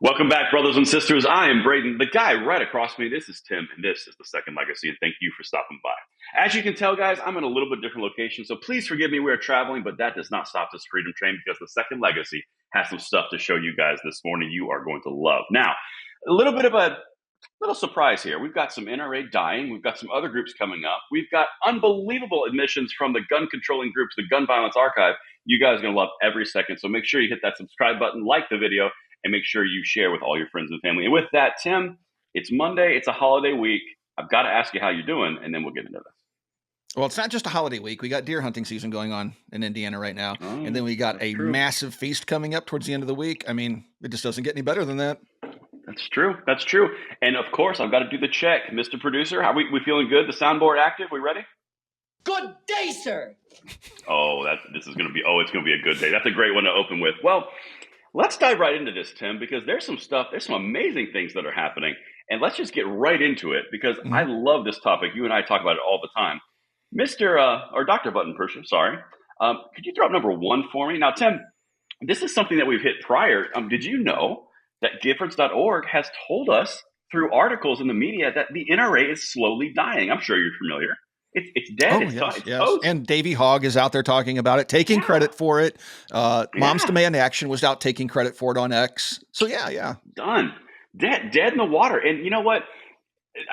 Welcome back, brothers and sisters. I am Braden. The guy right across me, this is Tim, and this is The Second Legacy, and thank you for stopping by. As you can tell, guys, I'm in a little bit different location, so please forgive me. We're traveling, but that does not stop this Freedom Train because The Second Legacy has some stuff to show you guys this morning you are going to love. Now, a little bit of a little surprise here. We've got some NRA dying. We've got some other groups coming up. We've got unbelievable admissions from the gun controlling groups, the Gun Violence Archive. You guys are going to love every second, so make sure you hit that subscribe button, like the video, and make sure you share with all your friends and family. And with that, Tim, it's Monday. It's a holiday week. I've got to ask you how you're doing, and then we'll get into this. Well, it's not just a holiday week. We got deer hunting season going on in Indiana right now. And then we got a massive feast coming up towards the end of the week. I mean, it just doesn't get any better than that. That's true. That's true. And of course, I've got to do the check. Mr. Producer, how we feeling good? The soundboard active? We ready? Good day, sir. Oh, it's going to be a good day. That's a great one to open with. Well, let's dive right into this, Tim, because there's some amazing things that are happening. And let's just get right into it because I love this topic. You and I talk about it all the time. Or Dr. Button-Pusher, sorry. Could you throw up number one for me? Now, Tim, this is something that we've hit prior. Did you know that Giffords.org has told us through articles in the media that the NRA is slowly dying? I'm sure you're familiar. It's dead. Yes. And Davey Hogg is out there talking about it, taking credit for it. Moms Demand Action was out taking credit for it on X. So yeah. Done. Dead in the water. And you know what?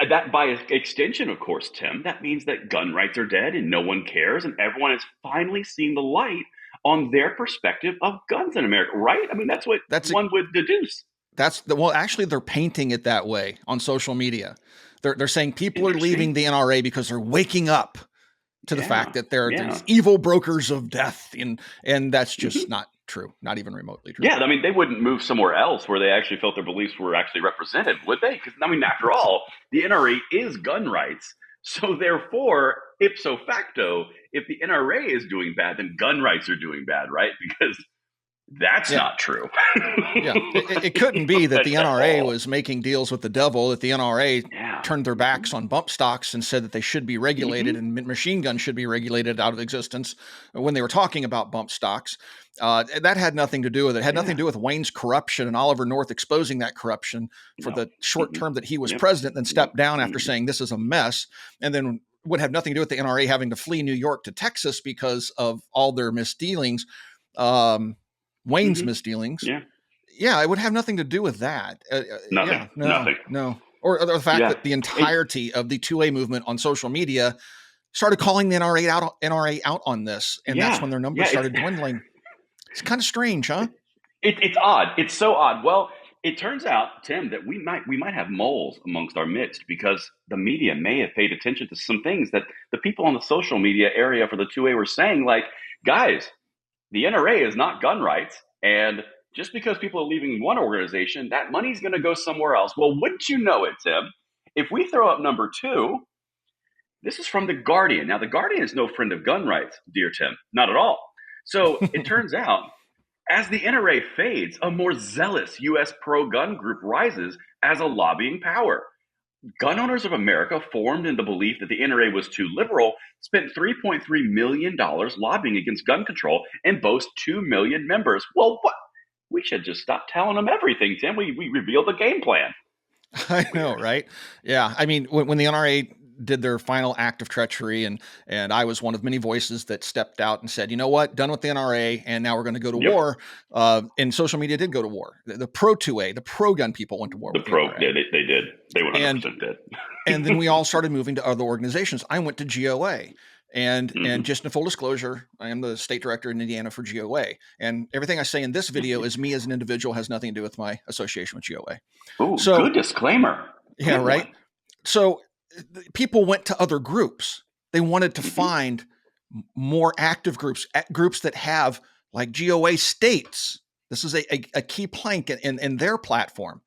That by extension, of course, Tim, that means that gun rights are dead and no one cares. And everyone has finally seen the light on their perspective of guns in America, right? I mean, that's what one would deduce. Actually, they're painting it that way on social media. They're saying people are leaving the NRA because they're waking up to the fact that they're these evil brokers of death, and that's just not true, not even remotely true. Yeah, I mean, they wouldn't move somewhere else where they actually felt their beliefs were actually represented, would they? Because, I mean, after all, the NRA is gun rights. So therefore, ipso facto, if the NRA is doing bad, then gun rights are doing bad, right? Because that's not true. It couldn't be that the NRA was making deals with the devil, that the NRA turned their backs on bump stocks and said that they should be regulated and machine guns should be regulated out of existence when they were talking about bump stocks. That had nothing to do with it. It had nothing to do with Wayne's corruption and Oliver North exposing that corruption for the short term that he was president, then stepped down after saying this is a mess, and then would have nothing to do with the NRA having to flee New York to Texas because of all their misdealings. Wayne's misdealings. Yeah, it would have nothing to do with that. Nothing. No. Or the fact that the entirety of the 2A movement on social media started calling the NRA out on this, and that's when their numbers started dwindling. It's kind of strange, huh? It's odd. It's so odd. Well, it turns out, Tim, that we might have moles amongst our midst because the media may have paid attention to some things that the people on the social media area for the 2A were saying, like, guys, the NRA is not gun rights, and just because people are leaving one organization, that money's going to go somewhere else. Well, wouldn't you know it, Tim? If we throw up number two, this is from The Guardian. Now, The Guardian is no friend of gun rights, dear Tim, not at all. So it turns out, as the NRA fades, a more zealous U.S. pro-gun group rises as a lobbying power. Gun Owners of America, formed in the belief that the NRA was too liberal, spent $3.3 million lobbying against gun control and boasts 2 million members. Well, what? We should just stop telling them everything, Tim. We revealed the game plan. I know, right? Yeah. I mean, when the NRA did their final act of treachery, and I was one of many voices that stepped out and said, you know what, done with the NRA, and now we're going to go to war. And social media did go to war. The pro-2A, the pro-gun people went to war. They did. They 100% did. And then we all started moving to other organizations. I went to GOA. And just in full disclosure, I am the state director in Indiana for GOA. And everything I say in this video is me as an individual, has nothing to do with my association with GOA. Oh, so, good disclaimer. Yeah, good right. One. So people went to other groups. They wanted to find more active groups that have, like GOA states. This is a key plank in their platform.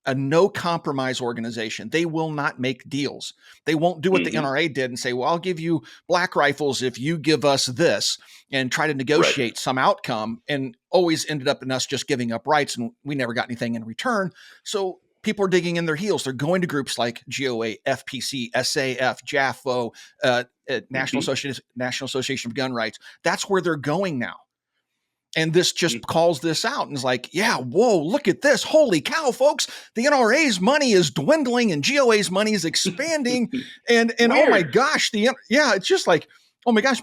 A no compromise organization. They will not make deals. They won't do what the NRA did and say, well, I'll give you black rifles if you give us this, and try to negotiate some outcome, and always ended up in us just giving up rights, and we never got anything in return. So people are digging in their heels. They're going to groups like GOA, FPC, SAF, JAFO, National Association of Gun Rights. That's where they're going now. And this just calls this out and is like, yeah, whoa, look at this. Holy cow, folks. The NRA's money is dwindling and GOA's money is expanding. And oh my gosh, it's just like, oh my gosh,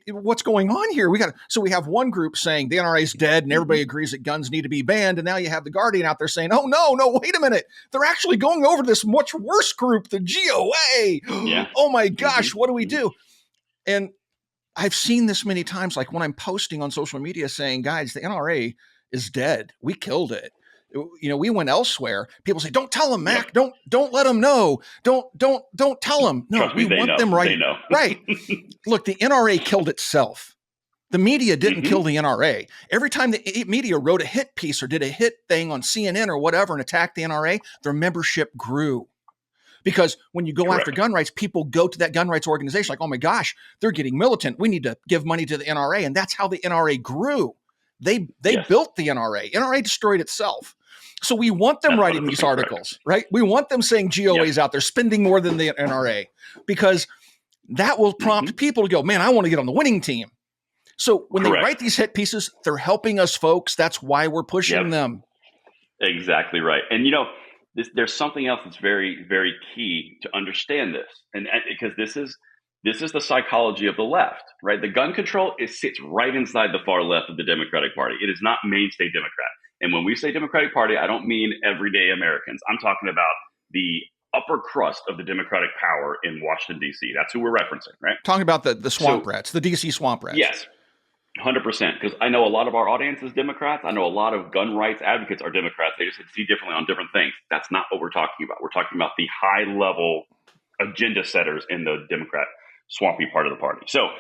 what's going on here? So we have one group saying the NRA is dead and everybody agrees that guns need to be banned. And now you have the Guardian out there saying, oh no, wait a minute. They're actually going over this much worse group, the GOA. Yeah. Oh my gosh, what do we do? And I've seen this many times, like when I'm posting on social media saying, guys, the NRA is dead. We killed it. We went elsewhere. People say, don't tell them, Mac. Yep. Don't let them know. Don't tell them. No, Trust me, we want know. them right. They know. Right. Look, the NRA killed itself. The media didn't kill the NRA. Every time the media wrote a hit piece or did a hit thing on CNN or whatever and attacked the NRA, their membership grew. Because when you go after gun rights, people go to that gun rights organization like, oh my gosh, they're getting militant. We need to give money to the NRA. And that's how the NRA grew. They built the NRA. NRA destroyed itself. So we want them writing these articles, right? We want them saying GOA's out there spending more than the NRA, because that will prompt people to go, man, I want to get on the winning team. So when they write these hit pieces, they're helping us, folks. That's why we're pushing them. Exactly right. And there's something else that's very, very key to understand this, and because this is the psychology of the left, right? The gun control, it sits right inside the far left of the Democratic Party. It is not mainstay Democrat. And when we say Democratic Party, I don't mean everyday Americans. I'm talking about the upper crust of the Democratic power in Washington, D.C. That's who we're referencing, right? Talking about the swamp rats, the D.C. swamp rats. Yes. 100%, because I know a lot of our audience is Democrats. I know a lot of gun rights advocates are Democrats. They just see differently on different things. That's not what we're talking about. We're talking about the high-level agenda setters in the Democrat swampy part of the party. So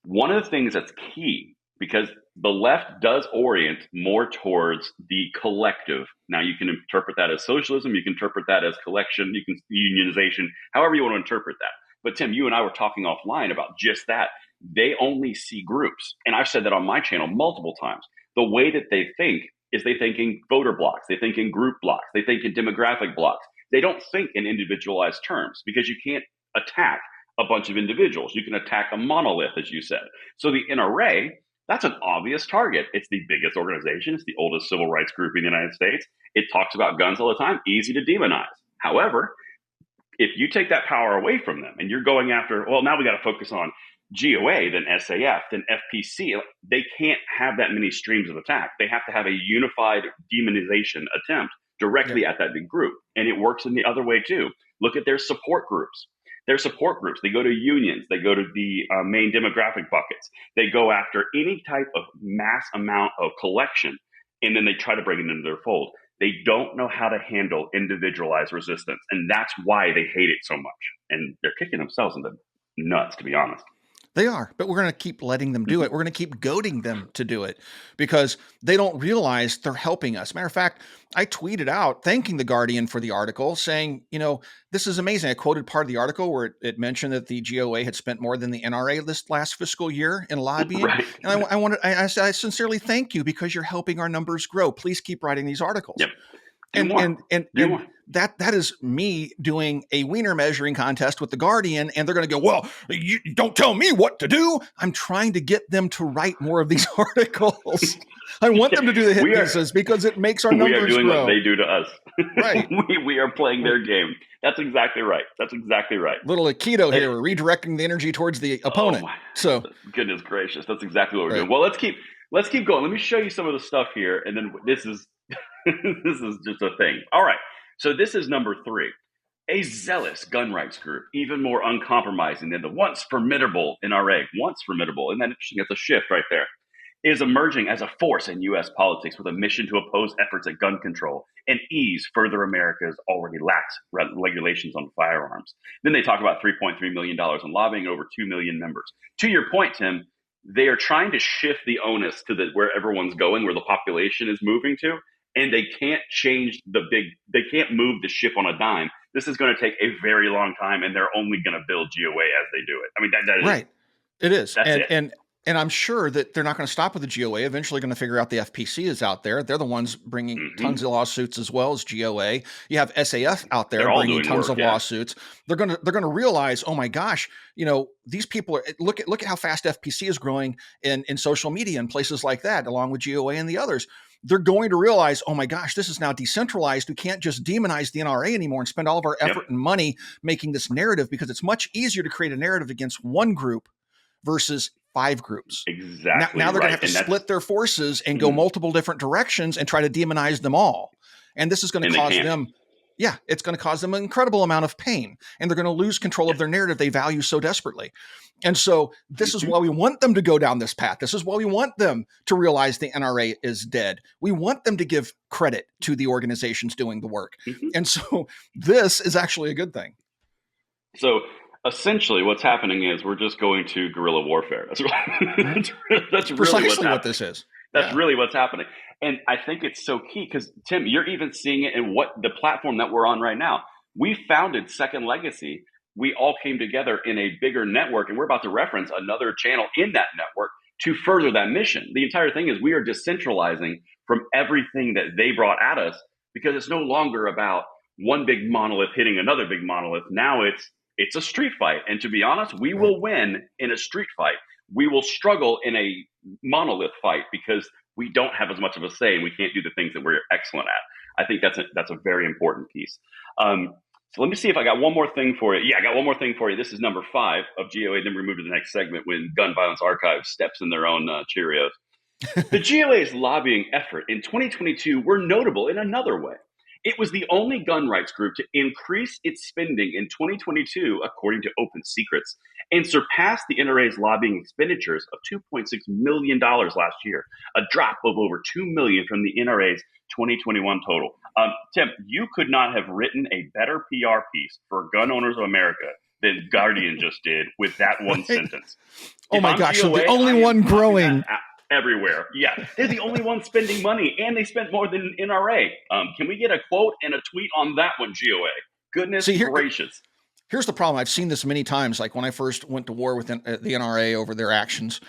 one of the things that's key, because the left does orient more towards the collective. Now, you can interpret that as socialism. You can interpret that as collection. You can unionization, however you want to interpret that. But Tim, you and I were talking offline about just that. They only see groups. And I've said that on my channel multiple times. The way that they think is they think in voter blocks. They think in group blocks. They think in demographic blocks. They don't think in individualized terms, because you can't attack a bunch of individuals. You can attack a monolith, as you said. So the NRA, that's an obvious target. It's the biggest organization. It's the oldest civil rights group in the United States. It talks about guns all the time. Easy to demonize. However, if you take that power away from them and you're going after, well, now we got to focus on GOA, then SAF, then FPC, they can't have that many streams of attack. They have to have a unified demonization attempt directly at that big group. And it works in the other way too. Look at their support groups. Their support groups, they go to unions, they go to the main demographic buckets. They go after any type of mass amount of collection, and then they try to bring it into their fold. They don't know how to handle individualized resistance. And that's why they hate it so much. And they're kicking themselves in the nuts, to be honest. They are, but we're going to keep letting them do it. We're going to keep goading them to do it, because they don't realize they're helping us. Matter of fact, I tweeted out thanking the Guardian for the article, saying, this is amazing. I quoted part of the article where it mentioned that the GOA had spent more than the NRA this last fiscal year in lobbying. Right. And I sincerely thank you, because you're helping our numbers grow. Please keep writing these articles. Yep. And that is me doing a wiener measuring contest with the Guardian, and they're going to go, well, you don't tell me what to do. I'm trying to get them to write more of these articles. I want them to do the hit pieces, because it makes our numbers grow. We are doing what they do to us. Right. we are playing their game. That's exactly right. Little Aikido here. We're redirecting the energy towards the opponent. Goodness gracious. That's exactly what we're doing. Well, let's keep going. Let me show you some of the stuff here, and then this is this is just a thing. All right. So this is number 3. A zealous gun rights group, even more uncompromising than the once formidable NRA. Once formidable. Isn't that interesting? It's a shift right there. Is emerging as a force in U.S. politics with a mission to oppose efforts at gun control and ease further America's already lax regulations on firearms. Then they talk about $3.3 million in lobbying, over 2 million members. To your point, Tim, they are trying to shift the onus to where everyone's going, where the population is moving to. And they can't they can't move the ship on a dime. This is going to take a very long time, and they're only going to build GOA as they do it. I mean, that is right. It is. That's it. And And I'm sure that they're not going to stop with the GOA. Eventually, going to figure out the FPC is out there. They're the ones bringing tons of lawsuits as well as GOA. You have SAF out there They're all bringing doing tons work, of yeah. lawsuits. They're going to realize, oh my gosh, these people are look at how fast FPC is growing in social media and places like that, along with GOA and the others. They're going to realize, oh my gosh, this is now decentralized. We can't just demonize the NRA anymore and spend all of our effort and money making this narrative, because it's much easier to create a narrative against one group versus 5 groups. Exactly Now they're right. going to have to split their forces and go multiple different directions and try to demonize them all. And this is going to cause them, it's going to cause them an incredible amount of pain. And they're going to lose control of their narrative they value so desperately. And so this is why we want them to go down this path. This is why we want them to realize the NRA is dead. We want them to give credit to the organizations doing the work. And so this is actually a good thing. So essentially what's happening is we're just going to guerrilla warfare. That's really precisely what this is. That's really what's happening. And I think it's so key because, Tim, you're even seeing it in what the platform that we're on right now. We founded Second Legacy. We all came together in a bigger network, and we're about to reference another channel in that network to further that mission. The entire thing is we are decentralizing from everything that they brought at us, because it's no longer about one big monolith hitting another big monolith. Now it's a street fight. And to be honest, we will win in a street fight. We will struggle in a monolith fight because we don't have as much of a say and we can't do the things that we're excellent at. I think that's a very important piece. So let me see if I got one more thing for you. Yeah, I got one more thing for you. This is number 5 of GOA. Then we move to the next segment when Gun Violence Archive steps in their own Cheerios. The GOA's lobbying effort in 2022 were notable in another way. It was the only gun rights group to increase its spending in 2022, according to Open Secrets, and surpassed the NRA's lobbying expenditures of $2.6 million last year, a drop of over $2 million from the NRA's 2021 total. Tim, you could not have written a better PR piece for Gun Owners of America than Guardian just did with that one sentence. Oh my gosh, so the only one growing everywhere. Yeah, they're the only ones spending money, and they spent more than NRA. Can we get a quote and a tweet on that one, GOA? Goodness gracious. Here's the problem. I've seen this many times. Like when I first went to war with the NRA over their actions,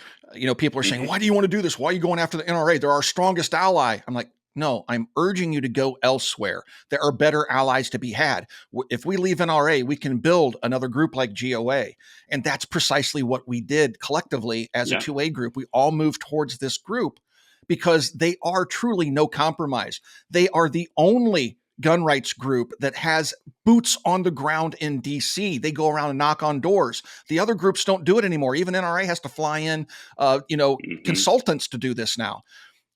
people are saying, why do you want to do this? Why are you going after the NRA? They're our strongest ally. I'm like, no, I'm urging you to go elsewhere. There are better allies to be had. If we leave NRA, we can build another group like GOA. And that's precisely what we did collectively as a 2A group. We all moved towards this group because they are truly no compromise. They are the only gun rights group that has boots on the ground in DC. They go around and knock on doors. The other groups don't do it anymore. Even NRA has to fly in, consultants to do this now.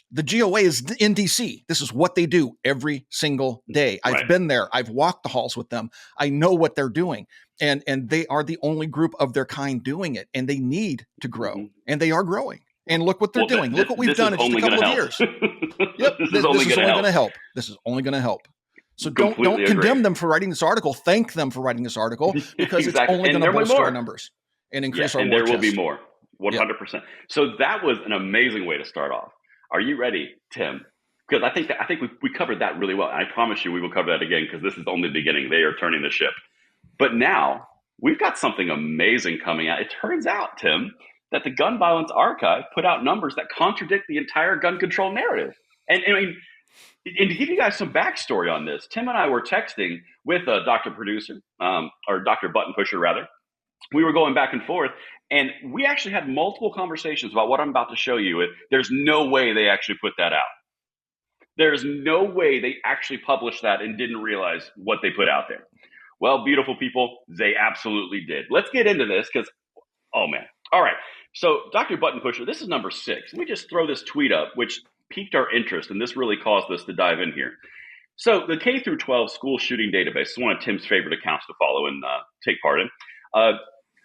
The GOA is in DC. This is what they do every single day. I've been there. I've walked the halls with them. I know what they're doing. And they are the only group of their kind doing it. And they need to grow. And they are growing. And look what they're doing. Look what we've done in just a couple of years. This is only going to help. This is only going to help. So don't condemn them for writing this article. Thank them for writing this article, because it's only going to bolster our numbers and increase our war chest. And there will be more. 100%. So that was an amazing way to start off. Are you ready, Tim? Because I think we covered that really well. And I promise you we will cover that again, because this is only the beginning. They are turning the ship. But now we've got something amazing coming out. It turns out, Tim, that the Gun Violence Archive put out numbers that contradict the entire gun control narrative. And I mean, and to give you guys some backstory on this, Tim and I were texting with Dr. Producer, or Dr. Button Pusher, rather. We were going back and forth, and we actually had multiple conversations about what I'm about to show you. There's no way they actually put that out. There's no way they actually published that and didn't realize what they put out there. Well, beautiful people, they absolutely did. Let's get into this because, oh man. All right. So Dr. Button Pusher, this is number 6. Let me just throw this tweet up, which piqued our interest, and this really caused us to dive in here. So the K through 12 school shooting database is one of Tim's favorite accounts to follow and take part in.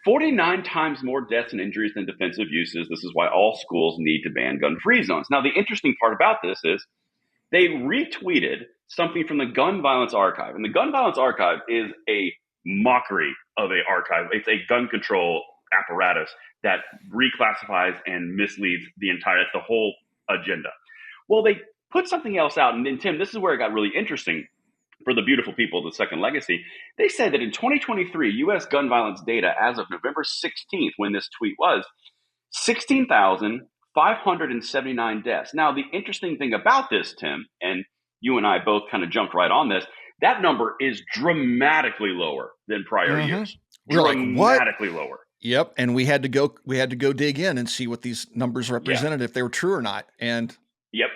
49 times more deaths and injuries than defensive uses. This is why all schools need to ban gun-free zones. Now, the interesting part about this is they retweeted something from the Gun Violence Archive. And the Gun Violence Archive is a mockery of an archive. It's a gun control apparatus that reclassifies and misleads the whole agenda. Well, they put something else out. And then, Tim, this is where it got really interesting for the beautiful people of the Second Legacy. They said that in 2023, U.S. gun violence data as of November 16th, when this tweet was, 16,579 deaths. Now, the interesting thing about this, Tim, and you and I both kind of jumped right on this, that number is dramatically lower than prior years. We're like, what? Dramatically lower. Yep. And we had to go dig in and see what these numbers represented, if they were true or not. And yep.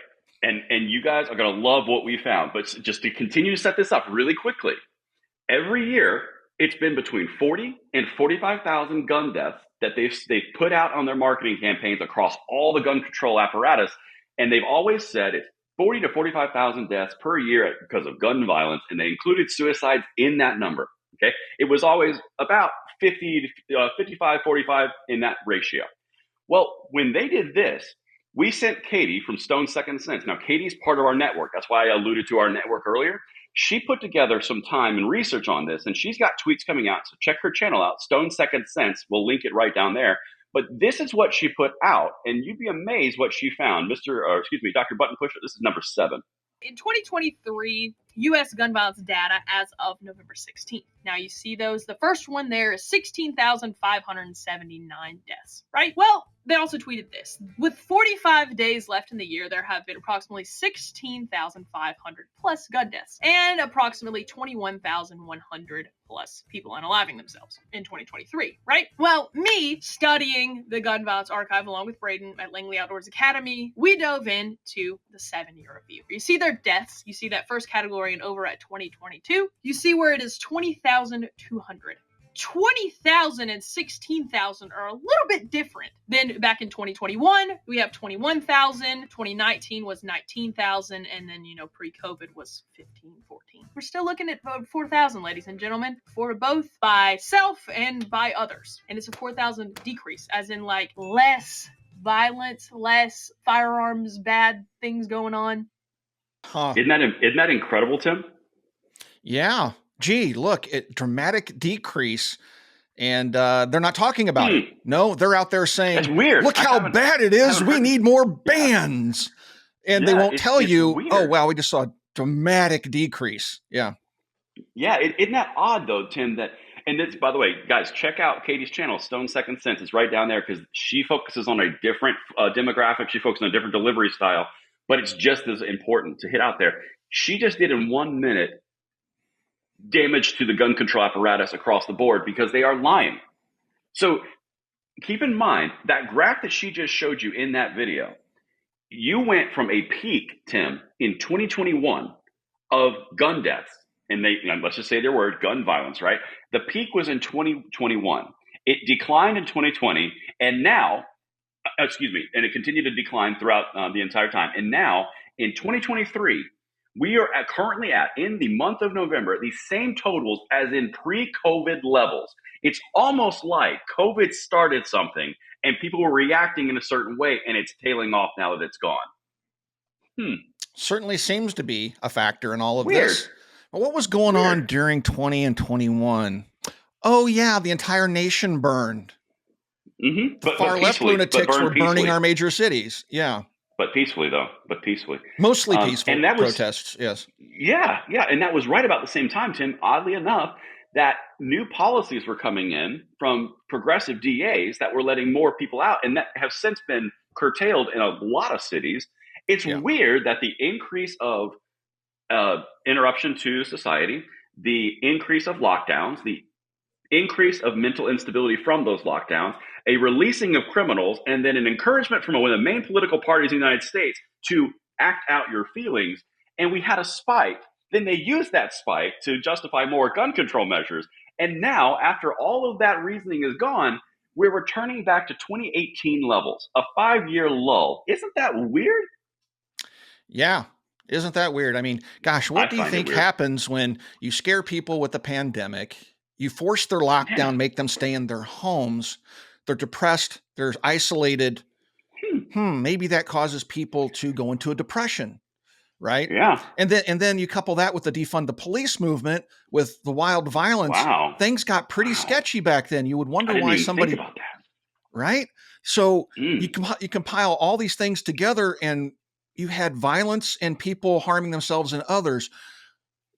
And you guys are going to love what we found. But just to continue to set this up really quickly, every year it's been between 40 and 45,000 gun deaths that they've put out on their marketing campaigns across all the gun control apparatus. And they've always said it's 40 to 45,000 deaths per year because of gun violence. And they included suicides in that number. Okay. It was always about 50 to 55, 45 in that ratio. Well, when they did this, we sent Katie from Stone Second Sense. Now, Katie's part of our network. That's why I alluded to our network earlier. She put together some time and research on this, and she's got tweets coming out. So check her channel out, Stone Second Sense. We'll link it right down there. But this is what she put out, and you'd be amazed what she found. Dr. Button Pusher, this is number 7. In 2023, U.S. gun violence data as of November 16th. Now you see those. The first one there is 16,579 deaths, right? Well, they also tweeted this. With 45 days left in the year, there have been approximately 16,500 plus gun deaths and approximately 21,100 plus people unaliving themselves in 2023, right? Well, me studying the gun violence archive along with Braden at Langley Outdoors Academy, we dove into the 7-year review. You see their deaths. You see that first category and over at 2022. You see where it is 20,200. 20,000 and 16,000 are a little bit different than back in 2021. We have 21,000. 2019 was 19,000. And then, pre-COVID was 15, 14. We're still looking at 4,000, ladies and gentlemen, for both by self and by others. And it's a 4,000 decrease, as in like less violence, less firearms, bad things going on. Huh. Isn't that incredible, Tim? Yeah. Gee, look, dramatic decrease, and they're not talking about it. No, they're out there saying, that's weird. Look how bad it is. We need more bans. And they won't tell you, weird. Oh, wow, we just saw a dramatic decrease. Yeah. Yeah, isn't that odd, though, Tim, and this, by the way, guys, check out Katie's channel, Stone Second Sense. It's right down there because she focuses on a different demographic. She focuses on a different delivery style, but it's just as important to hit out there. She just did in 1 minute damage to the gun control apparatus across the board because they are lying. So keep in mind that graph that she just showed you in that video, you went from a peak, Tim, in 2021 of gun deaths, and let's just say their word, gun violence, right? The peak was in 2021. It declined in 2020, and now, and it continued to decline throughout the entire time. And now in 2023, we are currently in the month of November, the same totals as in pre-COVID levels. It's almost like COVID started something and people were reacting in a certain way, and it's tailing off now that it's gone. Certainly seems to be a factor in all of Weird. this. Well, what was going on during 20 and 21? Oh, yeah, the entire nation burned. Mm-hmm. The far left lunatics were burning our major cities. Yeah. But peacefully, though. Mostly peaceful and that was, protests, yes. Yeah. And that was right about the same time, Tim, oddly enough, that new policies were coming in from progressive DAs that were letting more people out, and that have since been curtailed in a lot of cities. It's weird that the increase of interruption to society, the increase of lockdowns, the increase of mental instability from those lockdowns, a releasing of criminals, and then an encouragement from one of the main political parties in the United States to act out your feelings. And we had a spike. Then they used that spike to justify more gun control measures. And now, after all of that reasoning is gone, we're returning back to 2018 levels, a 5-year lull. Isn't that weird? Yeah. Isn't that weird? I mean, gosh, what do you think happens when you scare people with the pandemic? You force their lockdown, make them stay in their homes. They're depressed. They're isolated. Maybe that causes people to go into a depression, right? Yeah. And then you couple that with the defund the police movement with the wild violence. Wow. Things got pretty sketchy back then. You would wonder why somebody, think about that. Right? So you compile all these things together, and you had violence and people harming themselves and others.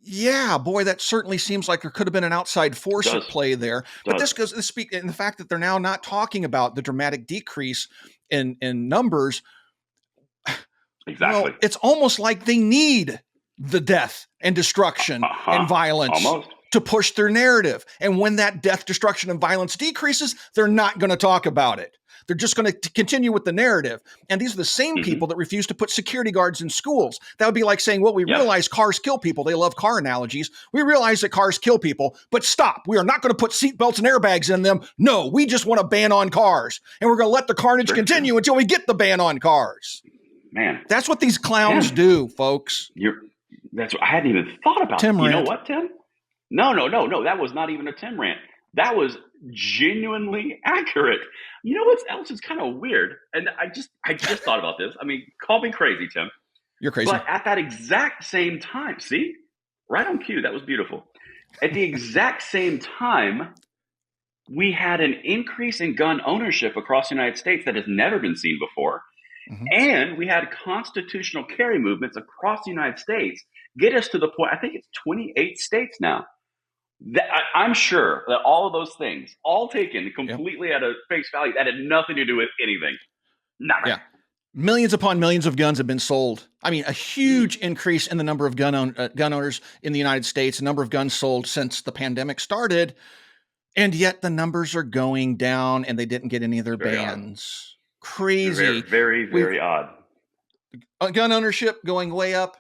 Yeah, boy, that certainly seems like there could have been an outside force at Does play there. But does this speak in the fact that they're now not talking about the dramatic decrease in numbers. exactly. Well, it's almost like they need the death and destruction and violence Almost. to push their narrative. And when that death, destruction, and violence decreases, they're not going to talk about it. They're just going to continue with the narrative. And these are the same Mm-hmm. people that refuse to put security guards in schools. That would be like saying, well, we Yep. realize cars kill people. They love car analogies. We realize that cars kill people, but stop. We are not going to put seatbelts and airbags in them. No, we just want a ban on cars. And we're going to let the carnage continue until we get the ban on cars. Man, That's what these clowns do, folks. that's what I hadn't even thought about. Tim You know rant. what, Tim? No. That was not even a Tim rant. That was genuinely accurate. You know what else is kind of weird? And I just thought about this. I mean, call me crazy, Tim. You're crazy. But at that exact same time, see? Right on cue. That was beautiful. At the exact same time, we had an increase in gun ownership across the United States that has never been seen before. Mhm. And we had constitutional carry movements across the United States get us to the point, I think it's 28 states now. I'm sure that all of those things, all taken completely at a face value, that had nothing to do with anything. Nothing. Yeah. Millions upon millions of guns have been sold. I mean, a huge increase in the number of gun owners in the United States, the number of guns sold since the pandemic started. And yet the numbers are going down and they didn't get any of their Very bans. Crazy. Very, very, very odd. Gun ownership going way up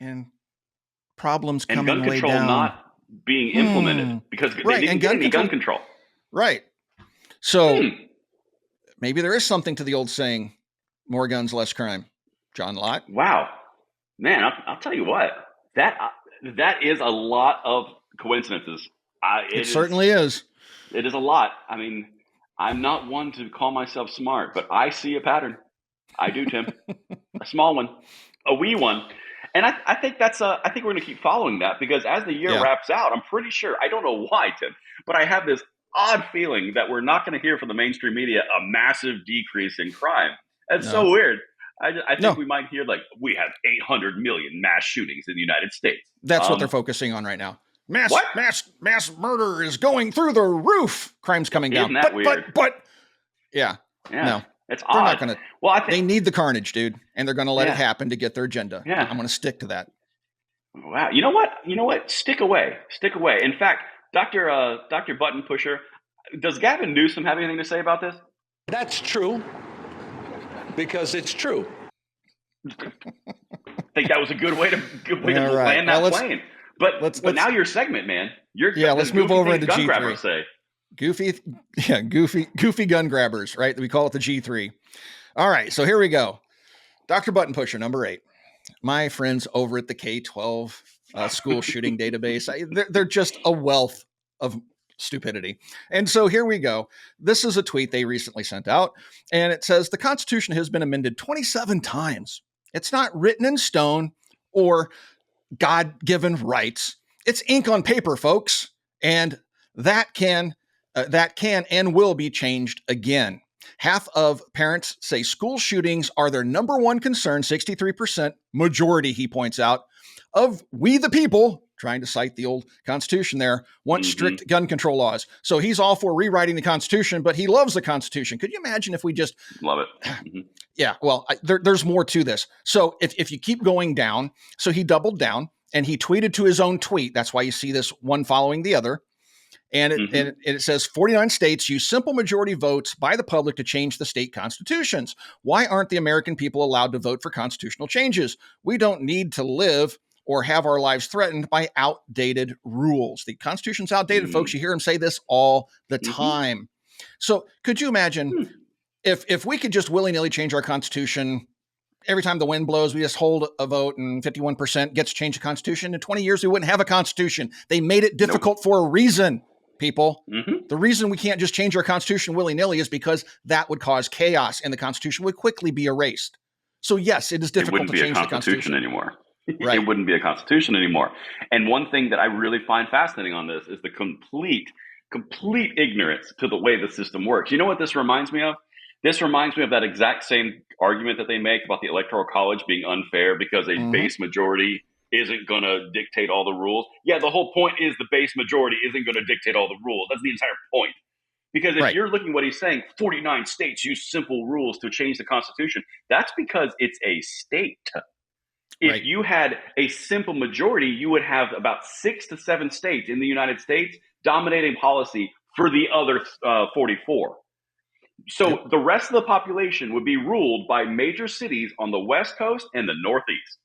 and problems And coming gun way control down. not being implemented because they didn't get any gun control. Right. So maybe there is something to the old saying, more guns, less crime. John Lott. Wow. Man, I'll tell you what, that is a lot of coincidences. It certainly is. It is a lot. I mean, I'm not one to call myself smart, but I see a pattern. I do, Tim. A small one, a wee one. And I think I think we're going to keep following that because as the year wraps out, I'm pretty sure, I don't know why, Tim, but I have this odd feeling that we're not going to hear from the mainstream media a massive decrease in crime. That's so weird. I think we might hear like, we have 800 million mass shootings in the United States. That's what they're focusing on right now. Mass murder is going through the roof. Crime's coming down. Isn't that weird? But no. It's They're odd. not going to. Well, I think they need the carnage, dude, and they're going to let it happen to get their agenda. Yeah. I'm going to stick to that. Wow. You know what? Stick away. In fact, Dr. Button Pusher, does Gavin Newsom have anything to say about this? That's true, because it's true. I think that was a good way to land that plane. But now your segment, man. Let's move over into gun G3. Grabbers say. Goofy gun grabbers, right? We call it the G3. All right, so here we go. Dr. Button Pusher, number 8. My friends over at the K-12 school shooting database, they're just a wealth of stupidity. And so here we go. This is a tweet they recently sent out, and it says, the Constitution has been amended 27 times. It's not written in stone or God-given rights. It's ink on paper, folks, and that can and will be changed again. Half of parents say school shootings are their number one concern, 63% majority, he points out, of we the people, trying to cite the old Constitution there, want strict gun control laws. So he's all for rewriting the Constitution, but he loves the Constitution. Could you imagine if we just... Love it. Yeah, well, there's more to this. So if you keep going down, so he doubled down and he tweeted to his own tweet. That's why you see this one following the other. And it says 49 states use simple majority votes by the public to change the state constitutions. Why aren't the American people allowed to vote for constitutional changes? We don't need to live or have our lives threatened by outdated rules. The Constitution's outdated, folks. You hear him say this all the time. So could you imagine if we could just willy-nilly change our Constitution? Every time the wind blows, we just hold a vote and 51% gets to change the Constitution. In 20 years, we wouldn't have a Constitution. They made it difficult for a reason. People, the reason we can't just change our Constitution willy-nilly is because that would cause chaos and the Constitution would quickly be erased. So yes, it is difficult to change the Constitution anymore. Right. It wouldn't be a Constitution anymore. And one thing that I really find fascinating on this is the complete ignorance to the way the system works. You know what this reminds me of? This reminds me of that exact same argument that they make about the Electoral College being unfair because a base majority isn't going to dictate all the rules. Yeah, the whole point is the base majority isn't going to dictate all the rules. That's the entire point. Because if Right. you're looking at what he's saying, 49 states use simple rules to change the Constitution, that's because it's a state. If Right. you had a simple majority, you would have about 6 to 7 states in the United States dominating policy for the other 44. So the rest of the population would be ruled by major cities on the West Coast and the Northeast.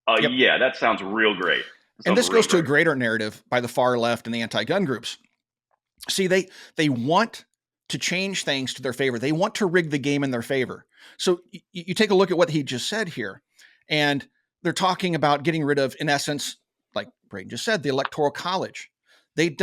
Yep. Yeah, that sounds real great. And this goes to a greater narrative by the far left and the anti-gun groups. See, they want to change things to their favor. They want to rig the game in their favor. So you take a look at what he just said here, and they're talking about getting rid of, in essence, like Braden just said, the Electoral College. They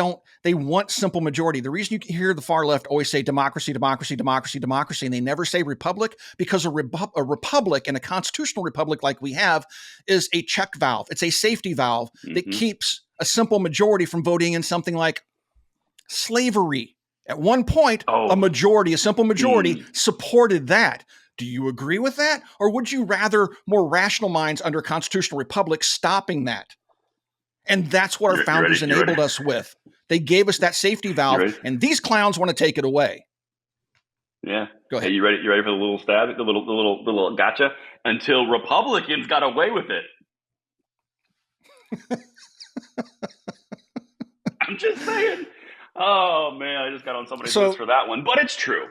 want simple majority. The reason you hear the far left always say democracy, democracy, democracy, democracy, and they never say republic, because a republic and a constitutional republic like we have is a check valve. It's a safety valve that keeps a simple majority from voting in something like slavery. At one point, a simple majority supported that. Do you agree with that? Or would you rather more rational minds under a constitutional republic stopping that? And that's what our founders enabled us with. They gave us that safety valve, and these clowns want to take it away. Yeah. Go ahead. Hey, you ready for the little stab, the little gotcha? Until Republicans got away with it. I'm just saying. Oh man, I just got on somebody's list for that one, but it's true.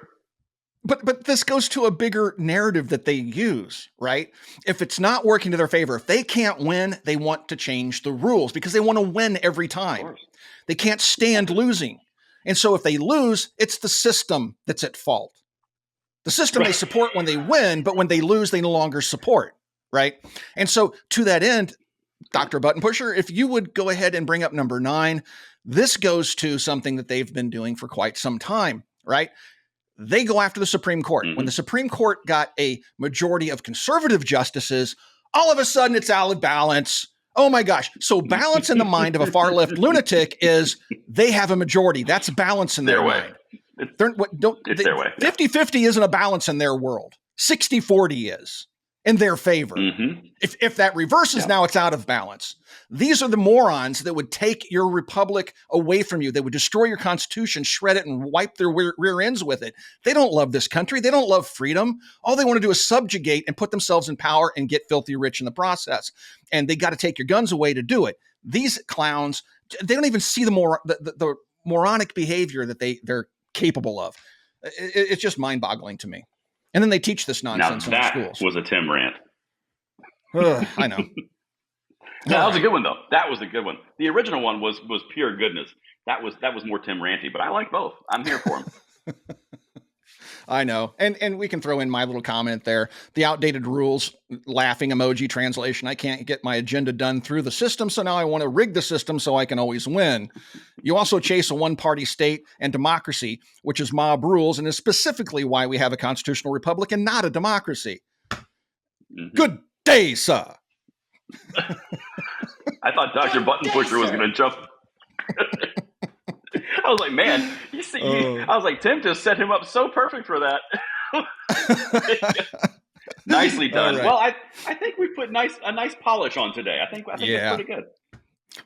But this goes to a bigger narrative that they use, right? If it's not working to their favor, if they can't win, they want to change the rules because they want to win every time. They can't stand losing. And so if they lose, it's the system that's at fault. The system they support when they win, but when they lose, they no longer support, right? And so to that end, Dr. Button Pusher, if you would go ahead and bring up number 9, this goes to something that they've been doing for quite some time, right? They go after the Supreme Court. When the Supreme Court got a majority of conservative justices, all of a sudden it's out of balance. Oh my gosh. So balance in the mind of a far left lunatic is they have a majority. That's balance in their mind. It's their way. 50-50 isn't a balance in their world. 60-40 is in their favor. If that reverses, now it's out of balance. These are the morons that would take your republic away from you. They would destroy your constitution, shred it, and wipe their rear ends with it. They don't love this country. They don't love freedom. All they want to do is subjugate and put themselves in power and get filthy rich in the process. And they got to take your guns away to do it. These clowns, they don't even see the moronic behavior that they're capable of. It's just mind-boggling to me. And then they teach this nonsense in the schools. That was a Tim rant. I know. That was a good one, though. That was a good one. The original one was pure goodness. That was more Tim ranty, but I like both. I'm here for them. I know. And we can throw in my little comment there. The outdated rules, laughing emoji translation. I can't get my agenda done through the system, so now I want to rig the system so I can always win. You also chase a one-party state and democracy, which is mob rules, and is specifically why we have a constitutional republic and not a democracy. Good day, sir. I thought Dr. Button Pusher was going to jump. I was like, man, you see, I was like, Tim just set him up so perfect for that. Nicely done. Right. Well, I think we put a nice polish on today. I think that's pretty good.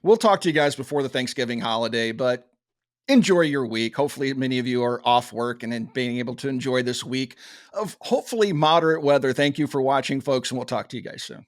We'll talk to you guys before the Thanksgiving holiday, but enjoy your week. Hopefully many of you are off work and being able to enjoy this week of hopefully moderate weather. Thank you for watching, folks, and we'll talk to you guys soon.